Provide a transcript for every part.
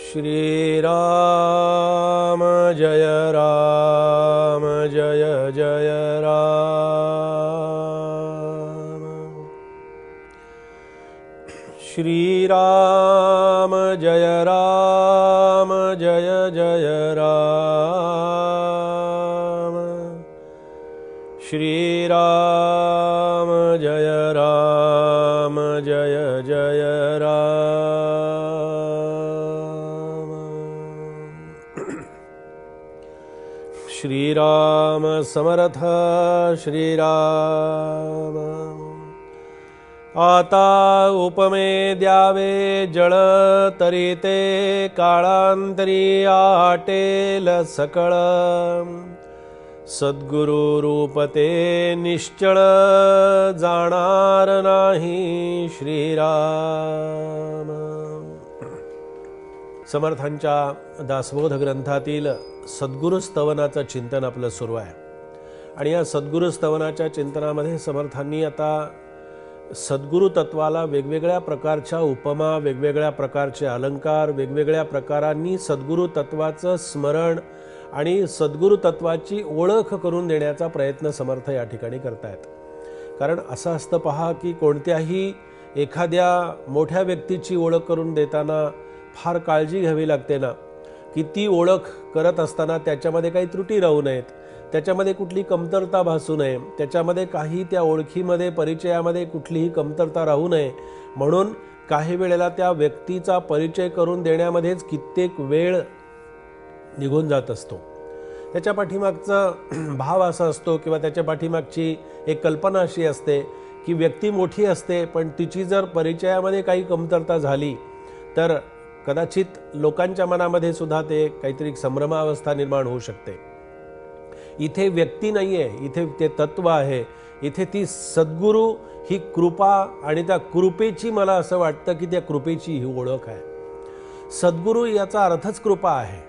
श्री राम जय जय राम। श्री राम जय जय राम। श्री राम जय जय राम। श्री राम समर्थ श्री राम। आता उपमे द्यावे जळ तरी ते काळांतरी आटेल सकळ। सद्गुरु रूपते निश्चळ जाणार नाही श्रीराम। समर्थांच्या दासबोध ग्रंथातील सद्गुरु स्तवनाचं चिंतन आपलं सुरू आहे आणि या सद्गुरु स्तवनाच्या चिंतनामध्ये समर्थांनी आता सद्गुरु तत्वाला वेगवेगळ्या प्रकारच्या उपमा, वेगवेगळ्या प्रकारचे अलंकार, वेगवेगळ्या प्रकारांनी सद्गुरु तत्वाचं स्मरण आणि सद्गुरु तत्वाची ओळख करून देण्याचा प्रयत्न समर्थ या ठिकाणी करतायत। कारण असं असतं पहा की कोणत्याही एखाद्या मोठ्या व्यक्तीची ओळख करून देताना फार काळजी घ्यावी लागते ना, की ती ओळख करत असताना त्याच्यामध्ये काही त्रुटी राहू नयेत, त्याच्यामध्ये कुठली कमतरता भासू नये, त्याच्यामध्ये काही त्या ओळखीमध्ये परिचयामध्ये कुठलीही कमतरता राहू नये। म्हणून काही वेळेला त्या व्यक्तीचा परिचय करून देण्यामध्येच कित्येक वेळ निघून जात असतो। त्याच्या पाठीमागचा भाव असा असतो किंवा त्याच्या पाठीमागची एक कल्पना अशी असते की व्यक्ती मोठी असते, पण तिची जर परिचयामध्ये काही कमतरता झाली तर कदाचित लोकांच्या मनामध्ये सुद्धा ते काहीतरी संभ्रमावस्था निर्माण होऊ शकते। इथे व्यक्ती नाहीये, इथे ते तत्व आहे। इथे ती सद्गुरु ही कृपा आणि त्या कृपेची, मला असं वाटतं की त्या कृपेची ही ओळख आहे। सद्गुरु याचा अर्थच कृपा आहे।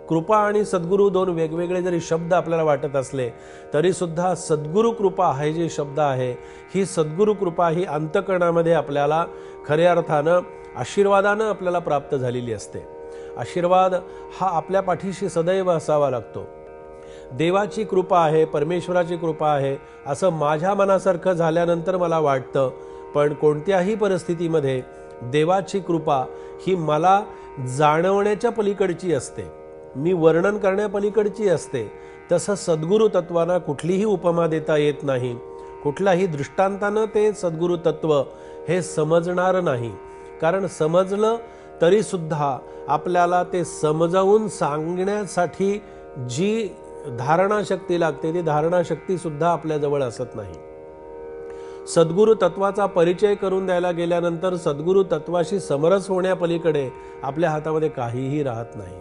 कृपा आणि सद्गुरु दोन वेगवेगळे जरी शब्द आपल्याला वाटत असले तरी सुद्धा सद्गुरु कृपा हे जे शब्द आहे, ही सद्गुरु कृपा ही अंतःकरणामध्ये आपल्याला खऱ्या अर्थानं आशीर्वादानं आपल्याला प्राप्त झालेली असते। आशीर्वाद हा आपल्या पाठीशी सदैव असावा लागतो। देवाची कृपा आहे, परमेश्वराची कृपा आहे असं माझ्या मनासारखं झाल्यानंतर मला वाटतं, पण कोणत्याही परिस्थितीमध्ये देवाची कृपा ही मला जाणवण्याच्या पलीकडची असते, मी वर्णन करण्यापलीकडची असते। तसं सद्गुरु तत्वांना कुठलीही उपमा देता येत नाही, कुठल्याही दृष्टांतानं ते सद्गुरु तत्व हे समजणार नाही। कारण समजलं तरी सुद्धा आपल्याला ते समजावून सांगण्यासाठी जी धारणा शक्ती लागते ती धारणा शक्ती सुद्धा आपल्याजवळ असत नाही। सद्गुरु तत्वाचा परिचय करून द्यायला गेल्यानंतर सद्गुरु तत्वाशी समरस होण्यापलीकडे आपल्या हातामध्ये काहीही राहत नाही।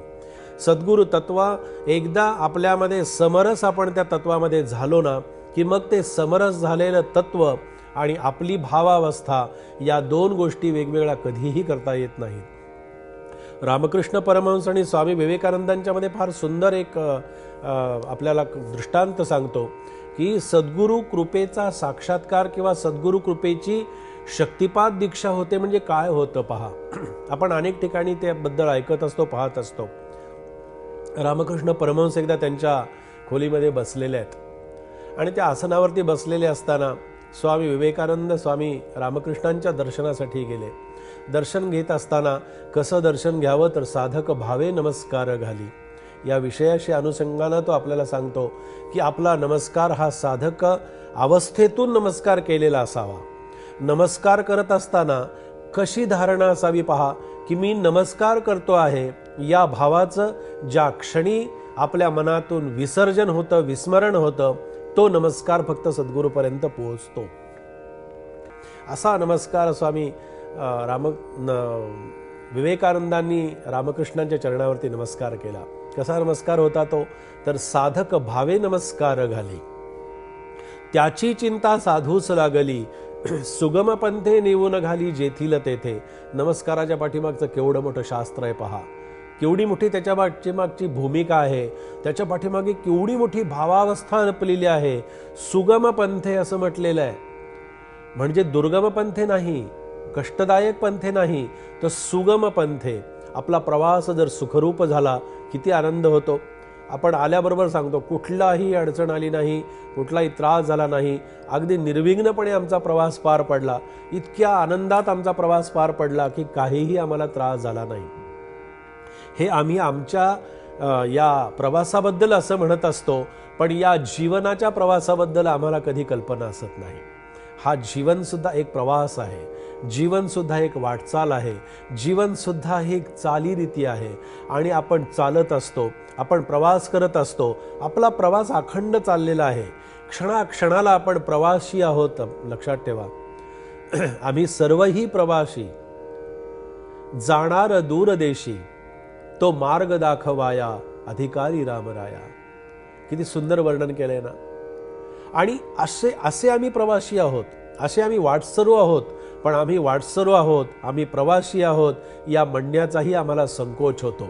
सद्गुरु तत्व एकदा आपल्यामध्ये समरस आपण त्या तत्वामध्ये झालो ना, की मग ते समरस झालेलं तत्व आणि आपली भावावस्था या दोन गोष्टी वेगवेगळ्या कधीही करता येत नाहीत। रामकृष्ण परमहंस आणि स्वामी विवेकानंदांच्या मध्ये फार सुंदर एक आपल्याला दृष्टांत सांगतो की सद्गुरु कृपेचा साक्षात्कार किंवा सद्गुरु कृपेची शक्तिपात दीक्षा होते म्हणजे काय होतं पहा। आपण अनेक ठिकाणी त्याबद्दल ऐकत असतो, पाहत असतो। रामकृष्ण परमहंस एकदा त्यांच्या खोलीमध्ये बसलेले आहेत आणि त्या आसनावरती बसलेले असताना स्वामी विवेकानंद स्वामी रामकृष्णांच्या दर्शनासाठी गेले। दर्शन घेत असताना कसं दर्शन घ्यावं तर साधक भावे नमस्कार घाली या विषयाशी अनुषंगानं तो आपल्याला सांगतो की आपला नमस्कार हा साधक अवस्थेतून नमस्कार केलेला असावा। नमस्कार करत असताना कशी धारणा असावी पहा की मी नमस्कार करतो आहे या भावाचं ज्या क्षणी आपल्या मनातून विसर्जन होतं, विस्मरण होतं, तो नमस्कार फक्त सद्गुरूपर्यंत पोहोचतो। असा नमस्कार स्वामी विवेकानंदांनी रामकृष्णांच्या चरणावरती नमस्कार केला। कसा नमस्कार होता तो तर साधक भावे नमस्कार घाली, त्याची चिंता साधूस लागली, सुगम पंथे निवून घाली जेथील तेथे। नमस्काराच्या पाठीमागचं केवढं मोठं शास्त्र आहे पहा, केवढी मोठी त्याच्या पाठीमागची भूमिका आहे, त्याच्या पाठीमागे केवढी मोठी भावावस्था लपलेली आहे। सुगम पंथे असं म्हटलेलं आहे, म्हणजे दुर्गम पंथे नाही, कष्टदायक पंथे नाही, तर सुगम पंथे। आपला प्रवास जर सुखरूप झाला किती आनंद होतो. आपण आल्याबरोबर सांगतो कुठलाही अडचण आली नाही, कुठलाही त्रास झाला नाही, अगदी निर्विघ्नपणे आमचा प्रवास पार पडला, इतक्या आनंदात आमचा प्रवास पार पडला की काहीही आम्हाला त्रास झाला नाही. हे आम्ही आमच्या या प्रवासाबद्दल असं म्हणत असतो, पण या जीवनाच्या प्रवासाबद्दल आम्हाला कधी कल्पना असत नाही. हा जीवनसुद्धा एक प्रवास आहे, जीवनसुद्धा एक वाटचाल आहे, जीवनसुद्धा एक चालीरीती आहे. आणि आपण चालत असतो, आपण प्रवास करत असतो, आपला प्रवास अखंड चाललेला आहे. क्षणाक्षणाला आपण प्रवासी आहोत, लक्षात ठेवा. आम्ही सर्वही प्रवासी, जाणार दूरदेशी, तो मार्ग दाखवाया अधिकारी रामराया. किती सुंदर वर्णन केलंय ना. आणि असे आम्ही प्रवासी आहोत, असे आम्ही वाटसरू आहोत. पण आम्ही वाटसरू आहोत, आम्ही प्रवासी आहोत या म्हणण्याचाही आम्हाला संकोच होतो.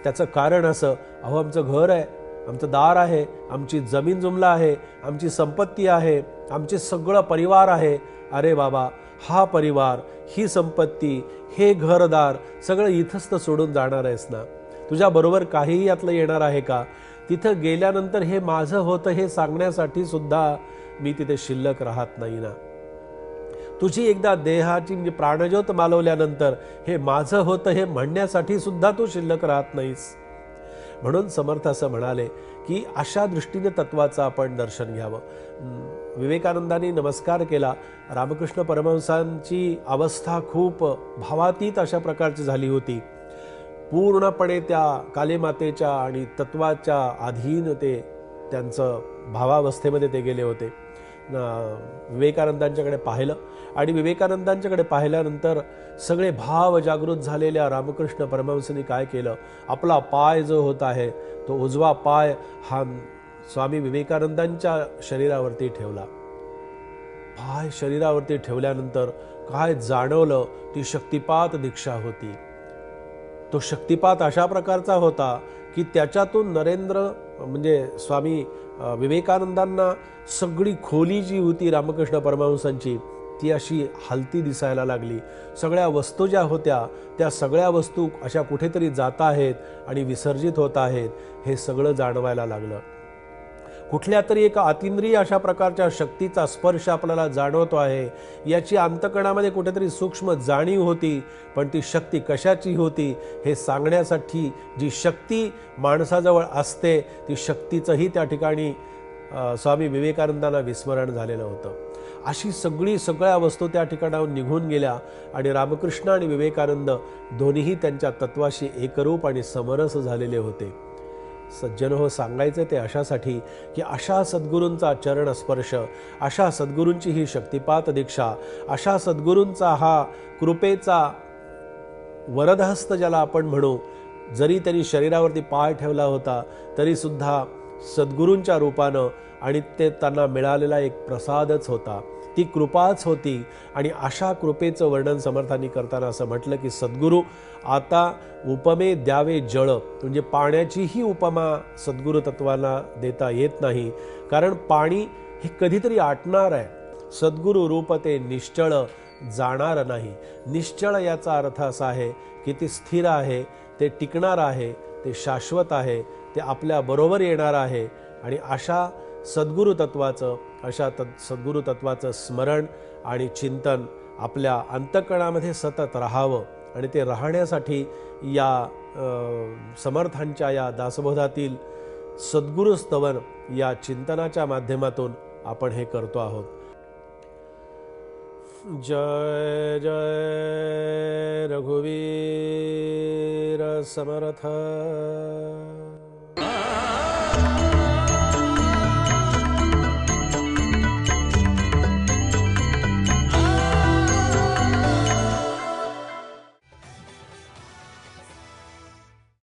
त्याचं कारण असं, अहो आमचं घर आहे, आमचं दार आहे, आमची जमीन जुमला आहे, आमची संपत्ती आहे, आमचे सगळं परिवार आहे. अरे बाबा, हा परिवार, ही संपत्ती, हे घरदार सगळं इथंच तर सोडून जाणार आहेस ना. तुझ्याबरोबर काहीही यातलं येणार आहे का? तिथं गेल्यानंतर हे माझं होतं हे सांगण्यासाठी सुद्धा मी तिथे शिल्लक राहत नाही ना. तुझी एकदा देहाची म्हणजे प्राणज्योत मालवल्यानंतर हे माझं होतं हे म्हणण्यासाठी सुद्धा तू शिल्लक राहत नाहीस. म्हणून समर्थ असं म्हणाले की अशा दृष्टीने तत्वाचं आपण दर्शन घ्यावं. विवेकानंदांनी नमस्कार केला. रामकृष्ण परमहंसांची अवस्था खूप भावातीत अशा प्रकारची झाली होती. पूर्णपणे त्या कालीमातेच्या आणि तत्वाच्या अधीन ते त्यांचं भावावस्थेमध्ये ते गेले होते. विवेकानंदांच्याकडे पाहिलं आणि विवेकानंदांच्याकडे पाहिल्यानंतर सगळे भाव जागृत झालेल्या रामकृष्ण परमहंसांनी काय केलं, आपला पाय जो होता आहे तो उजवा पाय हा स्वामी विवेकानंदांच्या शरीरावरती ठेवला. पाय शरीरावरती ठेवल्यानंतर काय जाणवलं, ती शक्तिपात दीक्षा होती. तो शक्तिपात अशा प्रकारचा होता की त्याच्यातून नरेंद्र म्हणजे स्वामी विवेकानंदांना सगळी खोली जी होती रामकृष्ण परमहंसांची ती अशी हलती दिसायला लागली. सगळ्या वस्तू ज्या होत्या त्या सगळ्या वस्तू अशा कुठेतरी जात आहेत आणि विसर्जित होत आहेत, हे सगळं जाणवायला लागलं. कुठल्या तरी एका अतिंद्रिय अशा प्रकारच्या शक्तीचा स्पर्श आपल्याला जाणवतो आहे, याची अंतकणामध्ये कुठेतरी सूक्ष्म जाणीव होती. पण ती शक्ती कशाची होती हे सांगण्यासाठी जी शक्ती माणसाजवळ असते, ती शक्तीचंही त्या ठिकाणी स्वामी विवेकानंदांना विस्मरण झालेलं होतं. अशी सगळ्या वस्तू त्या ठिकाणाहून निघून गेल्या आणि रामकृष्ण आणि विवेकानंद दोन्हीही त्यांच्या तत्वाशी एकरूप आणि समरस झालेले होते. सज्जन हो, सांगायचं ते अशासाठी की अशा सद्गुरूंचा चरण स्पर्श, अशा सद्गुरूंची ही शक्तिपात दीक्षा, अशा सद्गुरूंचा हा कृपेचा वरदहस्त ज्याला आपण म्हणू, जरी त्यांनी शरीरावरती पाय ठेवला होता तरी सुद्धा सद्गुरूंच्या रूपानं आणि ते त्यांना मिळालेला एक प्रसादच होता, ती कृपाच होती. आणि अशा कृपेचं वर्णन समर्थांनी करताना असं म्हटलं की सद्गुरू आता उपमे द्यावे जळ, म्हणजे पाण्याचीही उपमा सद्गुरू तत्वाला देता येत नाही, कारण पाणी हे कधीतरी आटणार आहे. सद्गुरू रूप ते निश्चळ जाणार नाही. निश्चळ याचा अर्थ असा आहे की ते स्थिर आहे, ते टिकणार आहे, ते शाश्वत आहे, ते आपल्या बरोबर येणार आहे. आणि अशा सद्गुरू तत्वाचं सद्गुरू तत्वाचं स्मरण आणि चिंतन आपल्या अंतःकरणामध्ये सतत राहावं. आणि ते राहण्यासाठी या समर्थांच्या या दासबोधातील सद्गुरू स्तवन या चिंतनाच्या माध्यमातून आपण हे करतो आहोत. जय जय रघुवीर समर्थ.